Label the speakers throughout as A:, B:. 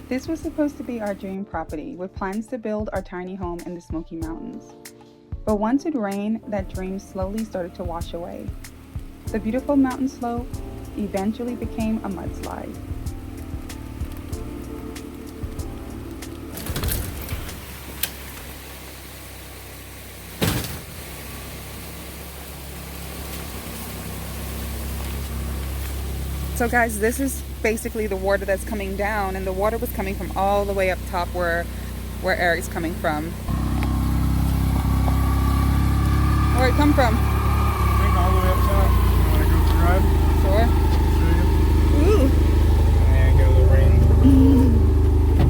A: This was supposed to be our dream property with plans to build our tiny home in the Smoky Mountains. But once it rained, that dream slowly started to wash away. The beautiful mountain slope eventually became a mudslide. So guys, this is basically the water that's coming down, and the water was coming from all the way up top where Eric's coming from. Where'd it come from?
B: I think all the way up top. You want to go for a ride?
A: Sure.
B: Show you?
A: Ooh.
B: And get a little rain.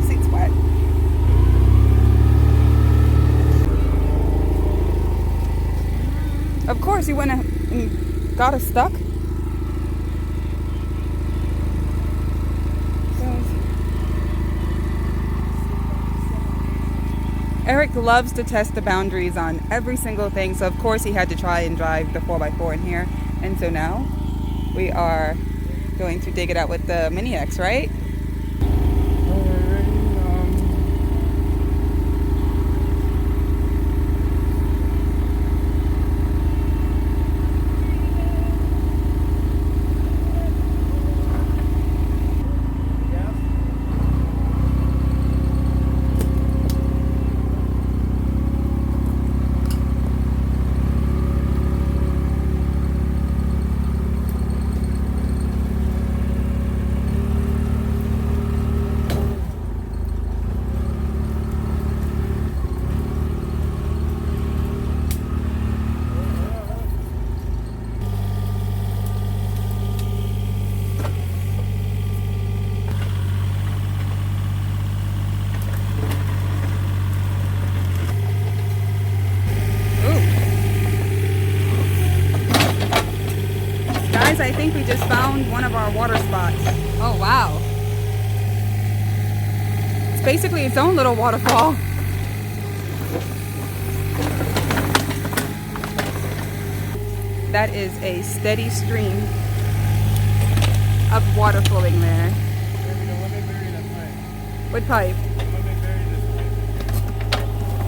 A: Seat's wet. Of course, you went and got us stuck. Eric loves to test the boundaries on every single thing, so of course he had to try and drive the 4x4 in here. And so now we are going to dig it out with the Mini X, right? I think we just found one of our water spots. Oh wow. It's basically its own little waterfall. That is a steady stream of water flowing there. What pipe?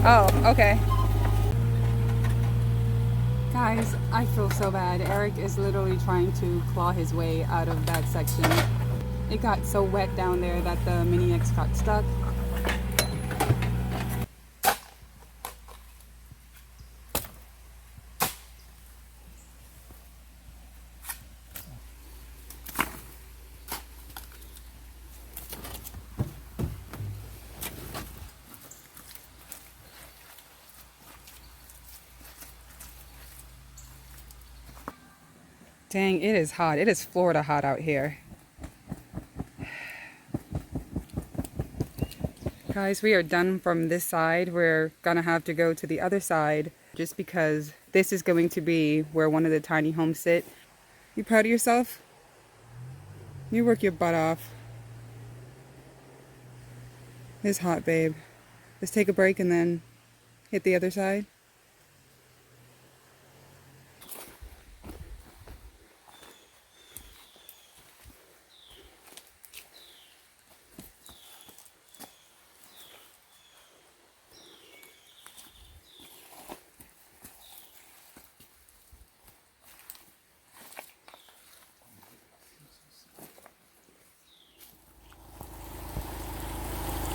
A: Oh, okay. Guys, I feel so bad. Eric is literally trying to claw his way out of that section. It got so wet down there that the Mini X got stuck. Dang, it is hot. It is Florida hot out here. Guys, we are done from this side. We're gonna have to go to the other side just because this is going to be where one of the tiny homes sit. You proud of yourself? You work your butt off. It's hot, babe. Let's take a break and then hit the other side.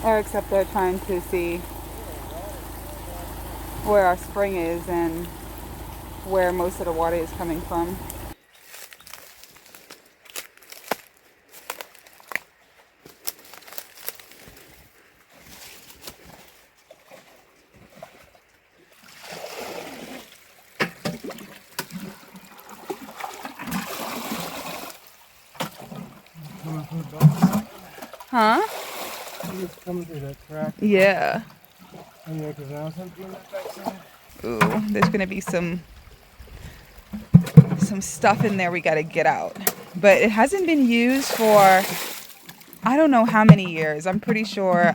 A: Eric's up there trying to see where our spring is and where most of the water is coming from. Huh?
B: It's coming through that crack.
A: Yeah.
B: And there's now something in that backside.
A: Ooh, there's gonna be some stuff in there we gotta get out. But it hasn't been used for I don't know how many years. I'm pretty sure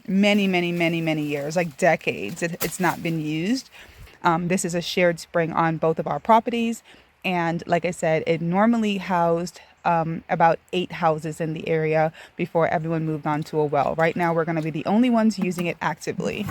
A: many years, like decades. It's not been used. This is a shared spring on both of our properties. And like I said, it normally housed about 8 houses in the area before everyone moved on to a well. Right now, we're going to be the only ones using it actively.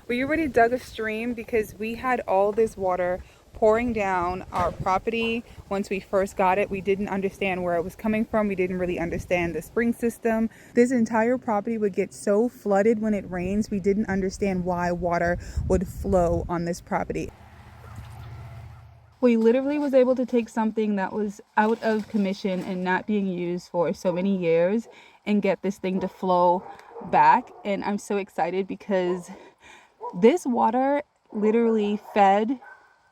A: We already dug a stream because we had all this water pouring down our property. Once we first got it, we didn't understand where it was coming from. We didn't really understand the spring system. This entire property would get so flooded when it rains. We didn't understand why water would flow on this property. We literally was able to take something that was out of commission and not being used for so many years and get this thing to flow back. And I'm so excited because this water literally fed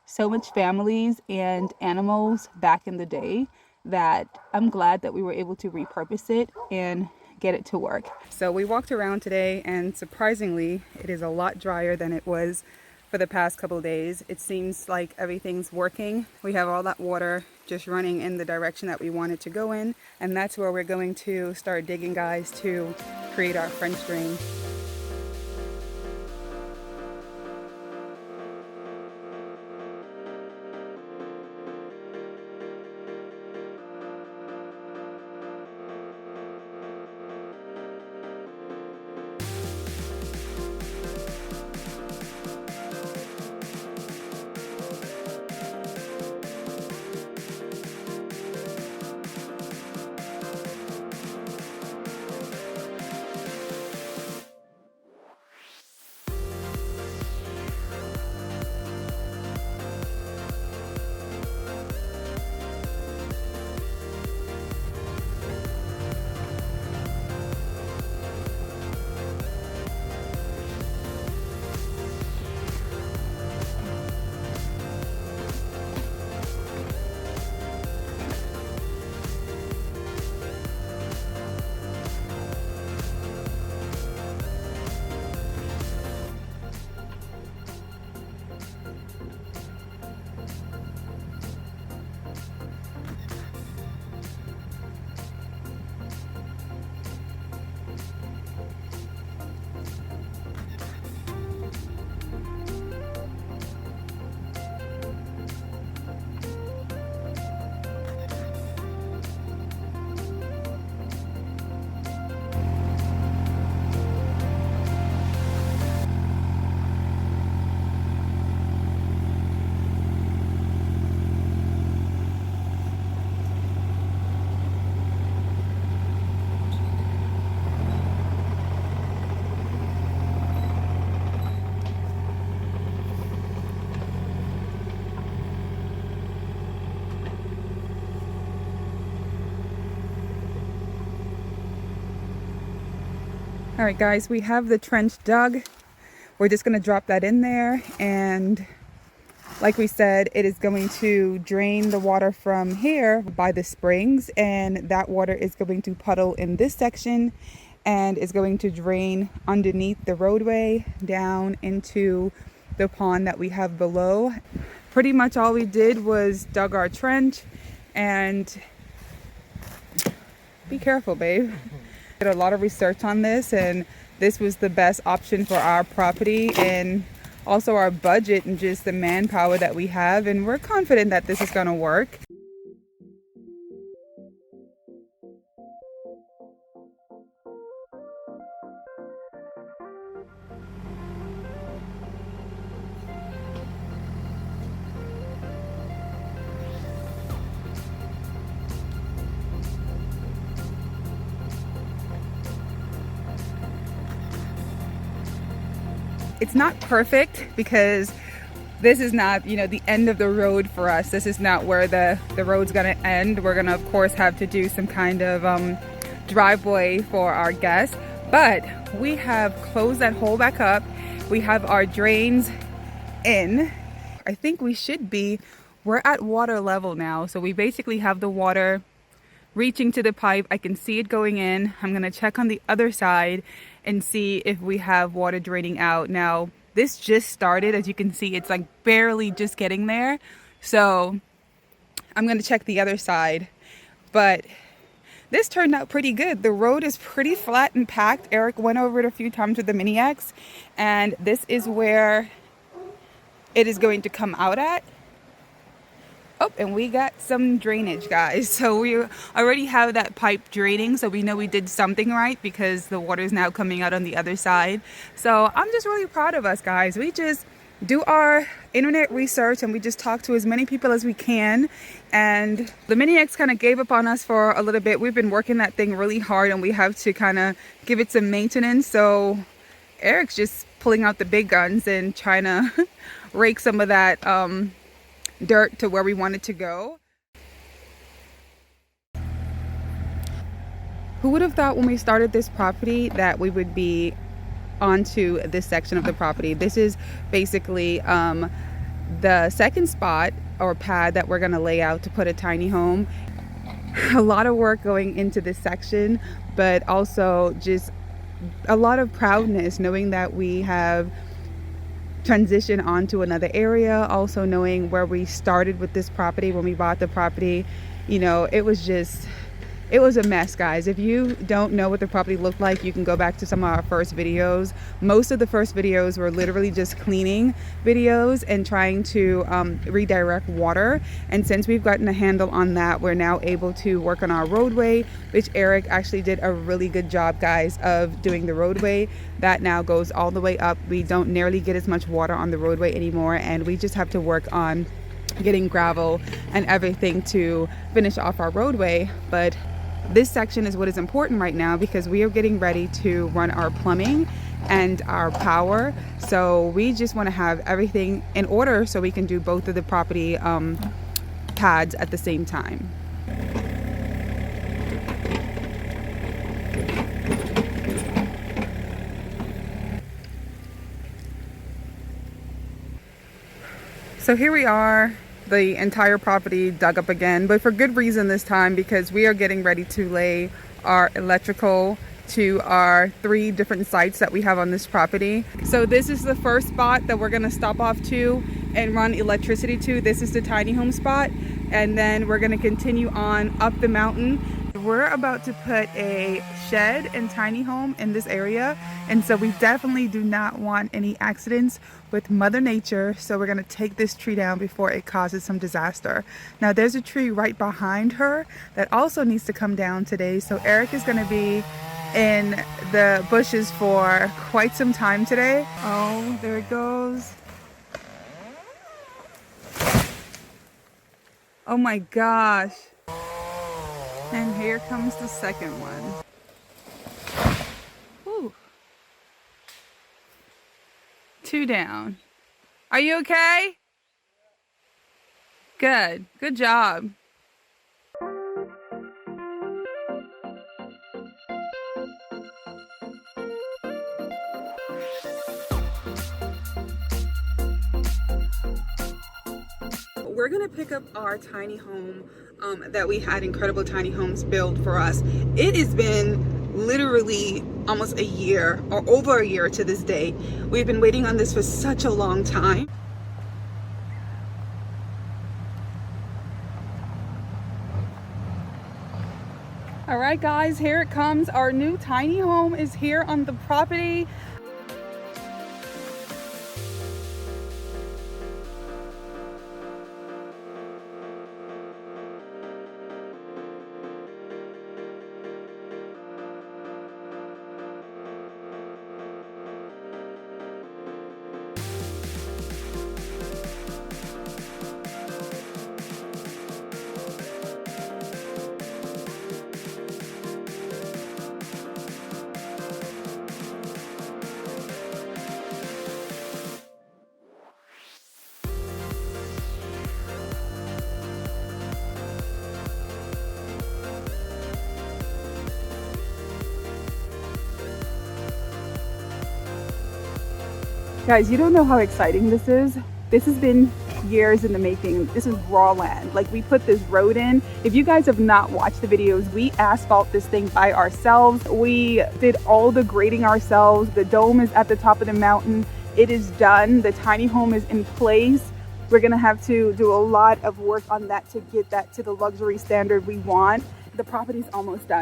A: so much families and animals back in the day that I'm glad that we were able to repurpose it and get it to work. So we walked around today, and surprisingly, it is a lot drier than it was for the past couple of days. It seems like everything's working. We have all that water just running in the direction that we want it to go in, and that's where we're going to start digging, guys, to create our French drain. All right, guys, we have the trench dug. We're just gonna drop that in there, and like we said, it is going to drain the water from here by the springs, and that water is going to puddle in this section and is going to drain underneath the roadway down into the pond that we have below. Pretty much all we did was dug our trench, and be careful, babe. Did a lot of research on this, and this was the best option for our property and also our budget and just the manpower that we have, and we're confident that this is going to work. It's not perfect because this is not, the end of the road for us. This is not where the road's gonna end. We're gonna, of course, have to do some kind of driveway for our guests. But we have closed that hole back up. We have our drains in. I think we're at water level now. So we basically have the water reaching to the pipe. I can see it going in. I'm gonna check on the other side and see if we have water draining out. Now, this just started. As you can see, it's like barely just getting there. So I'm gonna check the other side. But this turned out pretty good. The road is pretty flat and packed. Eric went over it a few times with the Mini X, and this is where it is going to come out at. Oh, and we got some drainage, guys. So we already have that pipe draining, so we know we did something right because the water is now coming out on the other side. So I'm just really proud of us, guys. We just do our internet research and we just talk to as many people as we can. And the Mini X kind of gave up on us for a little bit. We've been working that thing really hard and we have to kind of give it some maintenance. So Eric's just pulling out the big guns and trying to rake some of that dirt to where we want it to go. Who would have thought when we started this property that we would be onto this section of the property? This is basically the second spot or pad that we're going to lay out to put a tiny home. A lot of work going into this section, but also just a lot of proudness knowing that we have transitioned onto another area. Also knowing where we started with this property when we bought the property. You know, it was a mess, guys. If you don't know what the property looked like, you can go back to some of our first videos. Most of the first videos were literally just cleaning videos and trying to redirect water. And since we've gotten a handle on that, we're now able to work on our roadway, which Eric actually did a really good job, guys, of doing the roadway. That now goes all the way up. We don't nearly get as much water on the roadway anymore, and we just have to work on getting gravel and everything to finish off our roadway. But this section is what is important right now because we are getting ready to run our plumbing and our power. So we just want to have everything in order so we can do both of the property pads at the same time. So here we are. The entire property dug up again, but for good reason this time, because we are getting ready to lay our electrical to our 3 different sites that we have on this property. So this is the first spot that we're going to stop off to and run electricity to. This is the tiny home spot, and then we're going to continue on up the mountain. We're about to put a shed and tiny home in this area, and so we definitely do not want any accidents with Mother Nature, so we're going to take this tree down before it causes some disaster. Now there's a tree right behind her that also needs to come down today, so Eric is going to be in the bushes for quite some time today. Oh, there it goes. Oh my gosh. And here comes the second one. Whew. 2 down. Are you okay? Good. Good job. We're gonna pick up our tiny home that we had Incredible Tiny Homes build for us. It has been literally almost a year or over a year to this day. We've been waiting on this for such a long time. All right, guys, here it comes. Our new tiny home is here on the property. Guys, you don't know how exciting this is. This has been years in the making. This is raw land. Like, we put this road in. If you guys have not watched the videos, we asphalt this thing by ourselves. We did all the grading ourselves. The dome is at the top of the mountain. It is done. The tiny home is in place. We're gonna have to do a lot of work on that to get that to the luxury standard we want. The property's almost done.